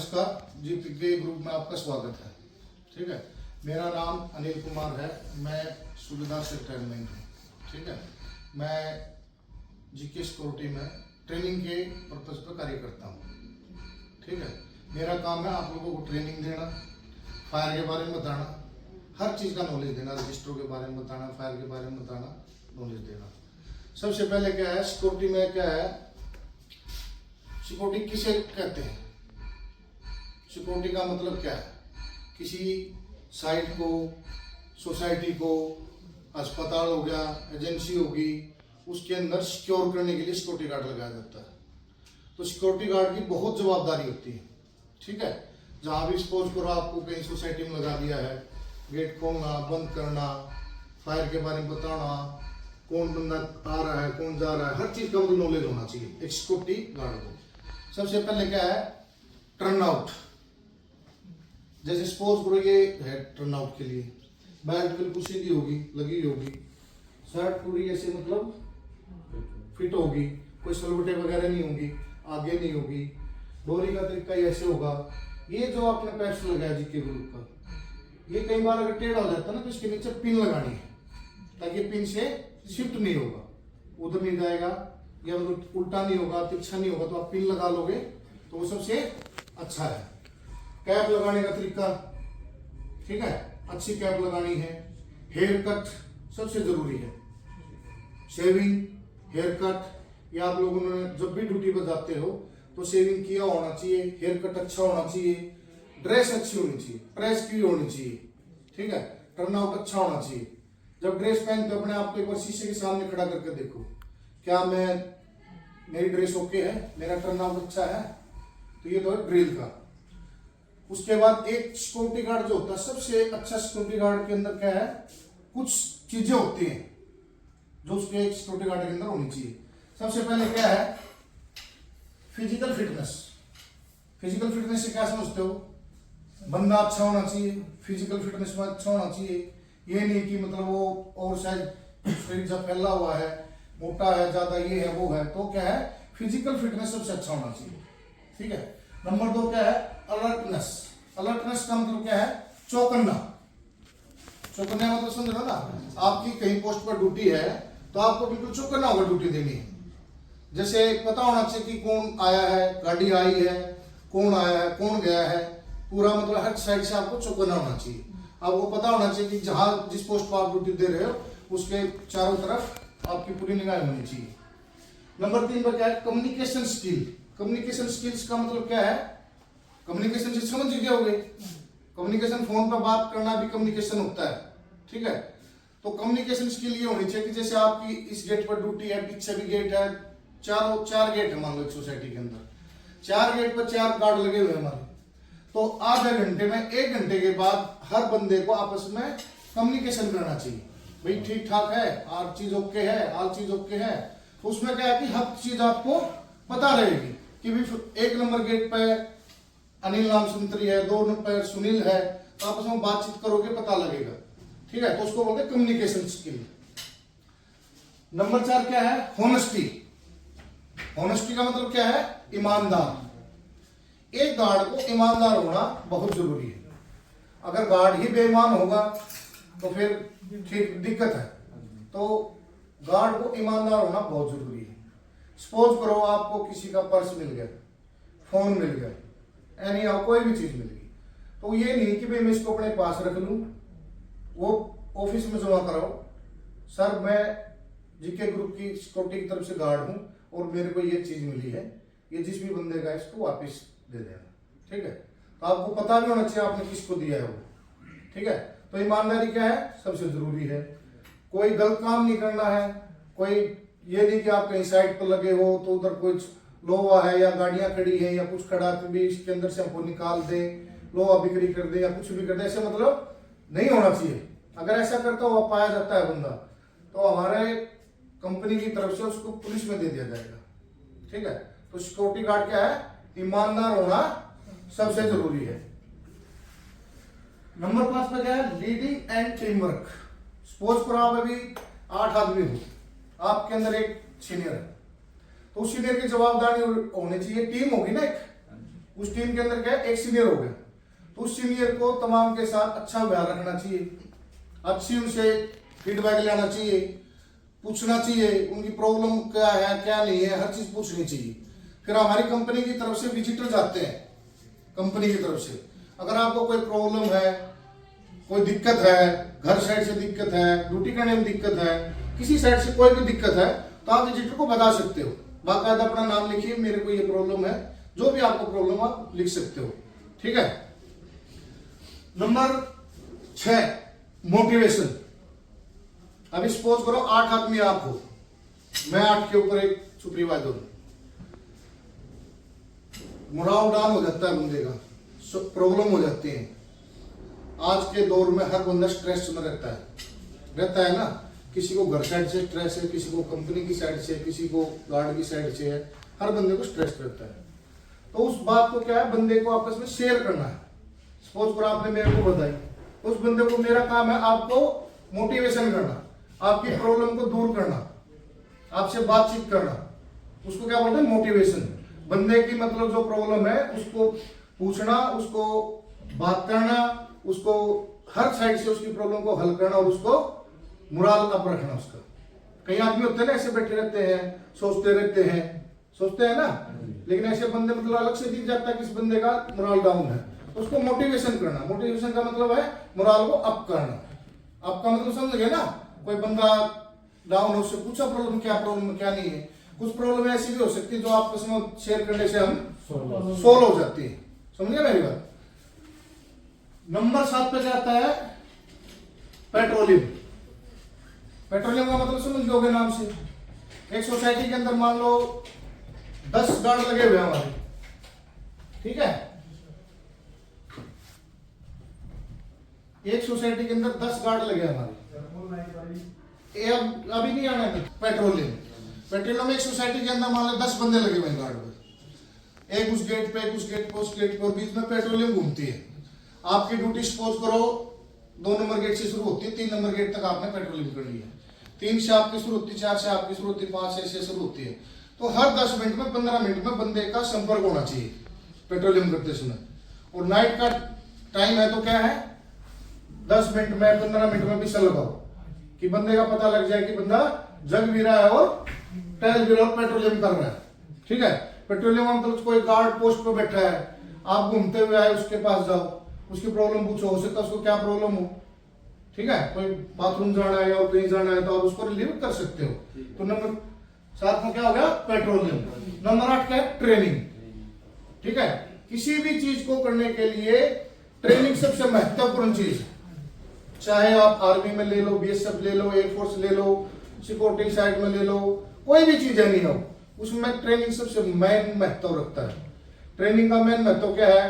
नमस्कार जी, पिग्गे ग्रुप में आपका स्वागत है। ठीक है, मेरा नाम अनिल कुमार है, मैं सूबेदार से रिटायरमेंट हूँ। ठीक है, मैं जीके सिक्योरिटी में ट्रेनिंग के पर्पज पर कार्य करता हूँ। ठीक है, मेरा काम है आप लोगों को ट्रेनिंग देना, फायर के बारे में बताना, हर चीज़ का नॉलेज देना, रजिस्टरों के बारे में बताना, फायर के बारे में बताना, नॉलेज देना। सबसे पहले क्या है सिक्योरिटी में, क्या है सिक्योरिटी किसे कहते हैं? सिक्योरिटी का मतलब क्या है? किसी साइट को, सोसाइटी को, अस्पताल हो गया, एजेंसी होगी, उसके अंदर सिक्योर करने के लिए सिक्योरिटी गार्ड लगाया जाता है। तो सिक्योरिटी गार्ड की बहुत जवाबदारी होती है। ठीक है, जहाँ भी सपोज करो आपको कहीं सोसाइटी में लगा दिया है, गेट खोलना, बंद करना, फायर के बारे में बताना, कौन बंदा आ रहा है, कौन जा रहा है, हर चीज़ का मुझे नॉलेज होना चाहिए एक सिक्योरिटी गार्ड को। सबसे पहले क्या है टर्न आउट। जैसे सपोज करो ये है टर्न आउट के लिए, बेल्ट बिल्कुल सीधी होगी, लगी होगी, शर्ट पूरी ऐसे मतलब फिट होगी, कोई सलवटे वगैरह नहीं होंगी, आगे नहीं होगी, डोरी का तरीका ही ऐसे होगा। ये जो आपने पैड्स लगाया जीके ग्रुप का, ये कई बार अगर टेढ़ा हो जाता है ना तो इसके नीचे पिन लगानी है ताकि पिन से शिफ्ट नहीं होगा, उधर नहीं जाएगा या मतलब उल्टा नहीं होगा, तिरछा नहीं होगा। तो आप पिन लगा लोगे तो वो सबसे अच्छा है। कैप लगाने का तरीका, ठीक है, अच्छी कैप लगानी है। हेयर कट सबसे जरूरी है। शेविंग, हेयर कट, ये आप लोगों ने जब भी ड्यूटी पर जाते हो तो शेविंग किया होना चाहिए, हेयर कट अच्छा होना चाहिए, ड्रेस अच्छी होनी चाहिए, प्रेस की होनी चाहिए। ठीक है, टर्न आउट अच्छा होना चाहिए। जब ड्रेस पहनते अपने आप को एक बार शीशे के सामने खड़ा करके देखो, क्या मेरी ड्रेस ओके है, मेरा टर्न आउट अच्छा है। तो ये तो है ड्रिल का। उसके बाद एक सिक्योरिटी गार्ड जो होता है, सबसे अच्छा सिक्योरिटी गार्ड के अंदर क्या है, कुछ चीजें होती हैं जो उसके एक सिक्योरिटी गार्ड के अंदर होनी चाहिए। सबसे पहले क्या है फिजिकल फिटनेस। फिजिकल फिटनेस से क्या समझते हो? बंदा अच्छा होना चाहिए, फिजिकल फिटनेस में अच्छा होना चाहिए। ये नहीं कि मतलब वो और शायद शरीर जब फैला हुआ है, मोटा है, ज्यादा ये है वो है। तो क्या है फिजिकल फिटनेस सबसे अच्छा होना चाहिए। ठीक है, नंबर 2 क्या है अलर्टनेस। अलर्टनेस का मतलब क्या है चौकन्ना। चौकन्ना मतलब समझ रहे हो ना, आपकी कहीं पोस्ट पर ड्यूटी है तो आपको बिल्कुल चौकन्ना होगा ड्यूटी देनी है। जैसे पता होना चाहिए कि कौन आया है, गाड़ी आई है, कौन आया है, कौन गया है, पूरा मतलब हर साइड से आपको चौकन्ना होना चाहिए। आपको पता होना चाहिए कि जहां जिस पोस्ट पर आप ड्यूटी दे रहे हो उसके चारों तरफ आपकी पूरी निगाह होनी चाहिए। नंबर 3 पर क्या है कम्युनिकेशन स्किल। कम्युनिकेशन स्किल्स का मतलब क्या है? कम्युनिकेशन से समझ गए होगे, कम्युनिकेशन फोन पर बात करना भी कम्युनिकेशन होता है। ठीक है, तो कम्युनिकेशन स्किल ये होनी चाहिए कि जैसे आपकी इस गेट पर ड्यूटी है, पीछे भी गेट है, चार गेट है मान लो सोसाइटी के अंदर, 4 गेट पर 4 गार्ड लगे हुए हमारे। तो आधे घंटे में 1 घंटे के बाद हर बंदे को आपस में कम्युनिकेशन करना चाहिए, भाई ठीक ठाक है, हर चीज ओके है, हर चीज ओके है। तो उसमें क्या है कि हर चीज आपको पता रहेगी कि भी 1 नंबर गेट पे अनिल नाम संतरी है, 2 नंबर पे सुनील है, तो आपस में बातचीत करोगे पता लगेगा। ठीक है, तो उसको बोलते हैं कम्युनिकेशन स्किल। नंबर 4 क्या है होनेस्टी। होनेस्टी का मतलब क्या है ईमानदार। एक गार्ड को ईमानदार होना बहुत जरूरी है। अगर गार्ड ही बेईमान होगा तो फिर ठीक दिक्कत है। तो गार्ड को ईमानदार होना बहुत जरूरी है। सपोज करो आपको किसी का पर्स मिल गया, फोन मिल गया, एनी हाउ कोई भी चीज मिल गई, तो ये नहीं कि भाई मैं इसको अपने पास रख लूं, वो ऑफिस में जमा कराओ, सर मैं जीके ग्रुप की सिक्योरिटी की तरफ से गार्ड हूं और मेरे को ये चीज मिली है, ये जिस भी बंदे का इसको वापस दे देना। ठीक है, तो आपको पता भी होना चाहिए आपने किसको दिया है वो। ठीक है, तो ईमानदारी क्या है सबसे जरूरी है। कोई गलत काम नहीं करना है। कोई ये नहीं कि आप कहीं साइड पर लगे हो तो उधर कुछ लोहा है या गाड़ियां खड़ी है या कुछ खड़ा भी इसके अंदर से हमको निकाल दे, लोहा बिक्री कर दे या कुछ भी कर दे, ऐसे मतलब नहीं होना चाहिए। अगर ऐसा करता हुआ पाया जाता है बंदा तो हमारे कंपनी की तरफ से उसको पुलिस में दे दिया जाएगा। ठीक है, तो सिक्योरिटी गार्ड क्या है ईमानदार होना सबसे जरूरी है। नंबर 5 पे क्या है leading and team work. Suppose करो आप अभी 8 आदमी हो, आपके अंदर एक सीनियर है, तो उस सीनियर की जवाबदारी होनी चाहिए, टीम होगी ना उस टीम के अंदर क्या है, एक सीनियर हो गया, तो उस सीनियर को तमाम के साथ अच्छा व्यवहार रखना चाहिए, अच्छी उनसे फीडबैक लेना चाहिए, पूछना चाहिए उनकी प्रॉब्लम क्या है क्या नहीं है, हर चीज पूछनी चाहिए। फिर हमारी कंपनी की तरफ से विजिटर जाते हैं, कंपनी की तरफ से अगर आपको कोई प्रॉब्लम है, कोई दिक्कत है, घर साइड से दिक्कत है, ड्यूटी करने में दिक्कत है, किसी साइड से कोई भी दिक्कत है, तो आप विजिटर को बता सकते हो। बाकायदा अपना नाम लिखिए, मेरे को ये प्रॉब्लम है, जो भी आपको प्रॉब्लम आप लिख सकते हो, ठीक है। Number 6 motivation. अभी सपोज करो 8 आदमी आप हो, मैं 8 के ऊपर एक सुपरवाइजर हूं, मोराल डाउन हो जाता है बंदे का, प्रॉब्लम हो जाती है। आज के दौर में हर बंदा स्ट्रेस में रहता है ना, किसी को घर साइड से स्ट्रेस है, किसी को कंपनी की साइड से, किसी को गार्ड की साइड से है, हर बंदे को स्ट्रेस रहता है। तो उस बात को क्या है, बंदे को आपस में शेयर करना है। सपोज करो आपने मेरे को बताई, उस बंदे को, मेरा काम है आपको मोटिवेशन करना, आपकी प्रॉब्लम को दूर करना, आपसे बातचीत करना, उसको क्या बोलते हैं, मोटिवेशन। बंदे की मतलब जो प्रॉब्लम है उसको पूछना, उसको बात करना, उसको हर साइड से उसकी प्रॉब्लम को हल करना और उसको मुराल अप रखना उसका। कई आदमी होते हैं ना, ऐसे बैठे रहते हैं, सोचते हैं ना, लेकिन ऐसे बंदे मतलब अलग से दिख जाता है कि इस बंदे का मुराल डाउन है, उसको मोटिवेशन करना। मोटिवेशन का मतलब है मुराल को अप करना। आपका मतलब समझ गए ना, कोई बंदा डाउन हो, उससे पूछा प्रॉब्लम क्या नहीं है। कुछ प्रॉब्लम ऐसी भी हो सकती है जो आपस में शेयर करने से हम सोल्व हो जाती है, समझिए मेरी बात। नंबर 7 पे जाता है पेट्रोलियम। पेट्रोलियम का मतलब समझ लोगे नाम से। एक सोसाइटी के अंदर मान लो 10 गार्ड लगे हुए हमारे, ठीक है, एक सोसाइटी के अंदर 10 गार्ड लगे हमारे, अभी नहीं आना है। पेट्रोलियम एक सोसाइटी के अंदर मान लो 10 बंदे लगे हुए गार्ड पर, एक उस गेट पे, एक उस गेट पे, उस गेट पे, और बीच में पेट्रोलियम घूमती है। आपकी ड्यूटी सपोज करो 2 नंबर गेट से शुरू होती है, 3 नंबर गेट तक आपने पेट्रोलिंग करनी है। 3 से आपकी शुरू होती है, 4 से आपकी शुरू होती है, 5 से शुरू होती है। तो हर 10 मिनट में, 15 मिनट में बंदे का संपर्क होना चाहिए पेट्रोलिंग करते समय। और नाइट का टाइम है तो क्या है, 10 मिनट में, 15 मिनट में भी लगाओ कि बंदे का पता लग जाए कि बंदा जग भी रहा है और टहल भी रहा है, पेट्रोलियम कर रहा है, ठीक है। पेट्रोलियम मतलब कोई गार्ड पोस्ट पे बैठा है, आप घूमते हुए आए, उसके पास जाओ, उसकी प्रॉब्लम पूछो, हो सकता है उसको क्या प्रॉब्लम हो, ठीक है, कोई बाथरूम जाना है या कहीं जाना है तो आप उसको रिलीव कर सकते हो। तो नंबर 7 में क्या हो गया, पेट्रोलियम। नंबर 8 क्या है, ट्रेनिंग, ठीक है। किसी भी चीज को करने के लिए ट्रेनिंग सबसे महत्वपूर्ण चीज है। चाहे आप आर्मी में ले लो, बीएसएफ ले लो, एयरफोर्स ले लो, सिक्योरिटी साइड में ले लो, कोई भी चीज है नहीं हो, उसमें ट्रेनिंग सबसे मेन महत्व रखता है। ट्रेनिंग का मेन महत्व क्या है,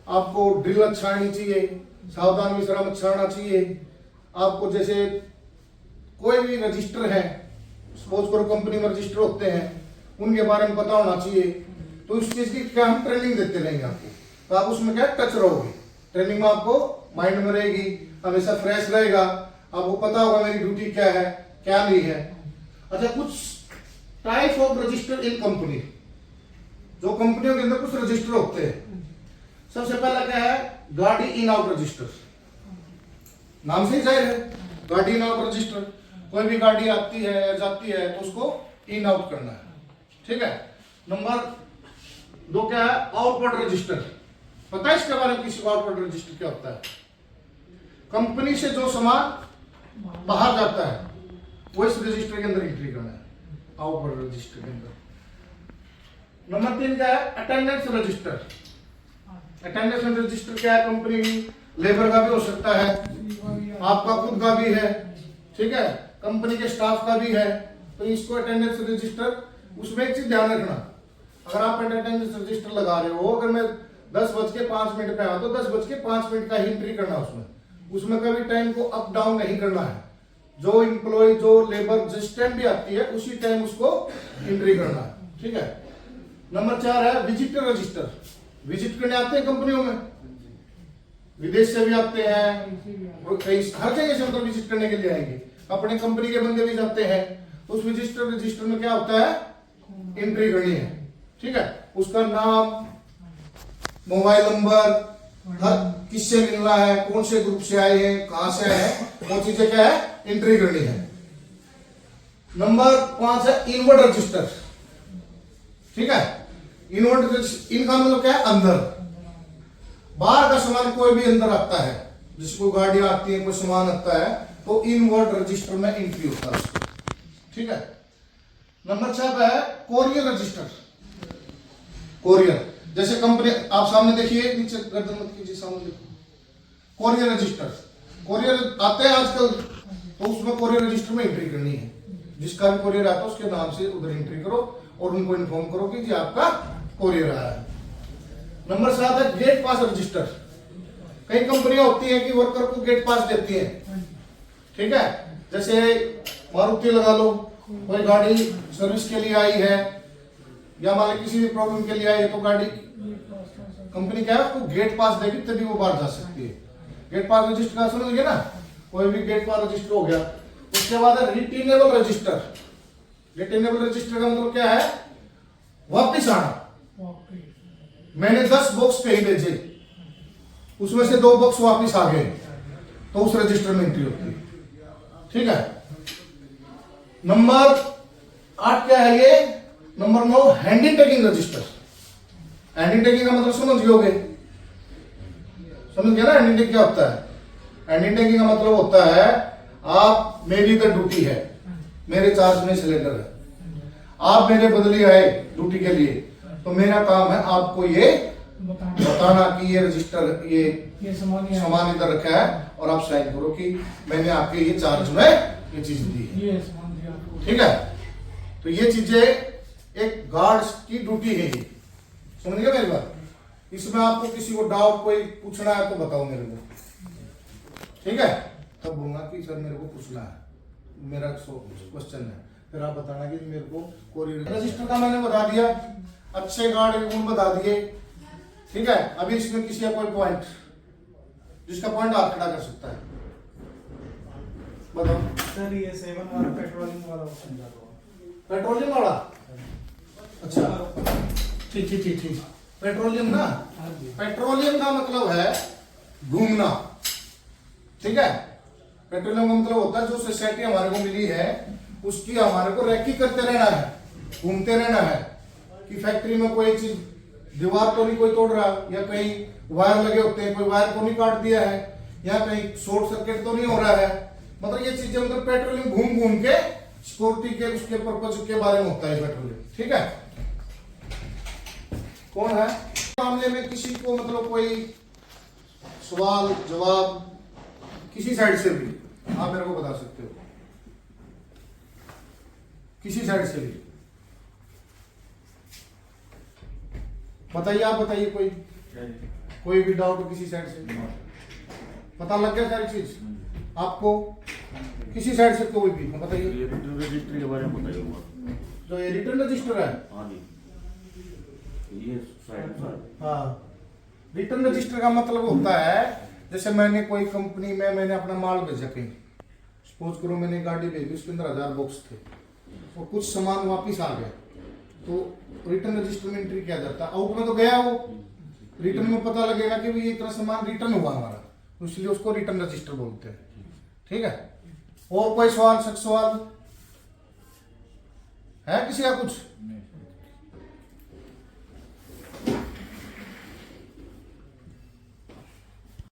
आपको ड्रिल अच्छा आनी चाहिए, सावधान विश्राम अच्छा आना चाहिए, आपको जैसे कोई भी रजिस्टर है, सपोज करो कंपनी में रजिस्टर होते हैं, उनके बारे में पता होना चाहिए। तो इस चीज की क्या हम ट्रेनिंग देते रहेंगे आपको, तो आप उसमें क्या टच रहोगे, ट्रेनिंग में आपको माइंड में रहेगी, हमेशा फ्रेश रहेगा, आपको पता होगा मेरी ड्यूटी क्या है क्या नहीं है। अच्छा, कुछ type of register in company, जो कंपनियों के अंदर कुछ रजिस्टर होते हैं। सबसे पहला क्या है, गाड़ी इन आउट रजिस्टर, नाम से ही जाहिर है, गाड़ी इन आउट रजिस्टर। कोई भी गाड़ी आती है या जाती है तो उसको इन आउट करना है, ठीक है। नंबर 2 क्या है, आउटवर्ड रजिस्टर। पता है इसके बारे में किसी को आउटवर्ड रजिस्टर क्या होता है? कंपनी से जो सामान बाहर जाता है वो इस रजिस्टर के अंदर एंट्री करना है, आउटवर्ड रजिस्टर के अंदर। नंबर 3 क्या है, अटेंडेंस रजिस्टर। अटेंडेंस रजिस्टर क्या है, कंपनी की लेबर का भी हो सकता है, आपका खुद का भी है, ठीक है, कंपनी के स्टाफ का भी है। तो इसको अटेंडेंस रजिस्टर, उसमें एक चीज ध्यान रखना, अगर आप अटेंडेंस रजिस्टर लगा रहे हो, अगर मैं 10:05 पे आया तो 10:05 का ही एंट्री करना उसमें कभी टाइम को अप डाउन नहीं करना है। जो इंप्लॉय, जो लेबर जिस टाइम भी आती है उसी टाइम उसको एंट्री करना है, ठीक है। नंबर 4 है विजिटर रजिस्टर। विजिट करने आते हैं कंपनियों में, विदेश से भी आते हैं, और कई हर जगह से मतलब विजिट करने के लिए आएंगे, अपने कंपनी के बंदे भी जाते हैं। उस विजिटर रजिस्टर में क्या होता है, एंट्री करनी है, ठीक है। उसका नाम, मोबाइल नंबर, हर किससे मिलना है, कौन से ग्रुप से आए हैं, कहां से आए हैं, वो चीजें क्या है एंट्री करनी है। नंबर 5 है इनवर्ड रजिस्टर। ठीक है, इनवर्ड इनका मतलब क्या है अंदर, बाहर का सामान कोई भी अंदर आता है, जैसे कोई गाड़ी आती है, कोई सामान आता है, तो इनवर्ड रजिस्टर में एंट्री होता है उसको। ठीक है। नंबर 6 पे है कोरियर रजिस्टर। कोरियर जैसे कंपनी, आप सामने देखिए, नीचे गर्दन मत कीजिए, सामने देखो कोरियर रजिस्टर। कोरियर आते हैं आजकल, तो उसमें कोरियर रजिस्टर में एंट्री करनी है। जिसका भी कोरियर आता है उसके नाम से उधर एंट्री करो और उनको इन्फॉर्म करो कि जी आपका कोरियर आया है। नंबर 7 है गेट पास रजिस्टर। कई कंपनियां होती है कि वर्कर को गेट पास देती है। ठीक है, जैसे मारुति लगा लो, कोई गाड़ी सर्विस के लिए आई है या मान लो किसी भी प्रॉब्लम के लिए आई है, तो गाड़ी कंपनी क्या है उसको गेट पास देगी तभी वो बाहर जा सकती है। गेट पास रजिस्टर का समझ गए ना, कोई भी गेट पास रजिस्टर हो गया। उसके बाद है रिटेनेबल रजिस्टर। रिटेनेबल रजिस्टर का मतलब क्या है, वापिस आना। मैंने 10 बॉक्स कहीं भेजे, उसमें से 2 बॉक्स वापिस आ गए, तो उस रजिस्टर में एंट्री होती है। ठीक है। नंबर 8 क्या है ये, number 9 handing tagging register. Handing tagging का मतलब समझ गए, समझ गया ना हैंडिंग टैग क्या होता है। हैंडिंग टैगिंग का मतलब होता है, आप, मेरी तो ड्यूटी है, मेरे चार्ज में सिलेंडर है, आप मेरे बदली आए ड्यूटी के लिए, तो मेरा काम है आपको ये बताना कि ये रजिस्टर, ये सामान इधर रखा है और आप साइन करो कि मैंने आपके ये चार्ज में ये चीज दी है। ठीक है, तो ये चीजें एक गार्ड्स की ड्यूटी है ये, समझ गए मेरी बात। इसमें आपको किसी को डाउट कोई पूछना है तो बताओ मेरे को, ठीक है, तब बोलूंगा कि सर मेरे को पूछना है, मेरा क्वेश्चन है, फिर आप बताना कि मेरे को कोरियर रजिस्टर का मैंने बता दिया, अच्छे गार्ड के गुण बता दिए। ठीक है, अभी इसमें किसी का कोई पॉइंट, जिसका पॉइंट आप खड़ा कर सकता है, बताओ सर। ये 7 वाला पेट्रोलिंग वाला समझा दो। पेट्रोलियम वाला, अच्छा ठीक ठीक ठीक ठीक। पेट्रोलियम ना, पेट्रोलियम का मतलब है घूमना। ठीक है, पेट्रोलियम का मतलब होता है जो सोसाइटी हमारे को मिली है उसकी हमारे को रैकी करते रहना है, घूमते रहना है कि फैक्ट्री में कोई चीज, दीवार तो नहीं कोई तोड़ रहा, या कहीं वायर लगे होते हैं कोई वायर तो नहीं काट दिया है, या कहीं शॉर्ट सर्किट तो नहीं हो रहा है। मतलब ये चीजें, मतलब पेट्रोलियम घूम घूम के सिक्योरिटी के उसके पर्पज के बारे में होता है पेट्रोलियम। ठीक है, कौन है मामले में किसी को मतलब कोई सवाल जवाब किसी साइड से भी आप मेरे को बता सकते हो, किसी साइड से भी बताइए, आप बताइए कोई भी डाउट किसी साइड से, पता लग गया सारी चीज आपको, किसी साइड से कोई भी बताइए। रजिस्टर के बारे में बताइए, जो ये रिटर्न रजिस्टर है, हाँ जी, ये साइड हाँ, रिटर्न रजिस्टर का मतलब होता है, जैसे मैंने कोई कंपनी में मैंने अपना माल भेजा कहीं, सपोज करो मैंने गाड़ी भेजी, उसके अंदर 1000 बॉक्स थे और कुछ सामान वापिस आ गया, तो रिटर्न रजिस्टर में एंट्री किया जाता है। आउट में तो गया वो, रिटर्न में पता लगेगा कि ये इतना सामान रिटर्न हुआ हमारा, इसलिए उसको रिटर्न रजिस्टर बोलते हैं। ठीक है, और कोई सवाल, सवाल है किसी का कुछ?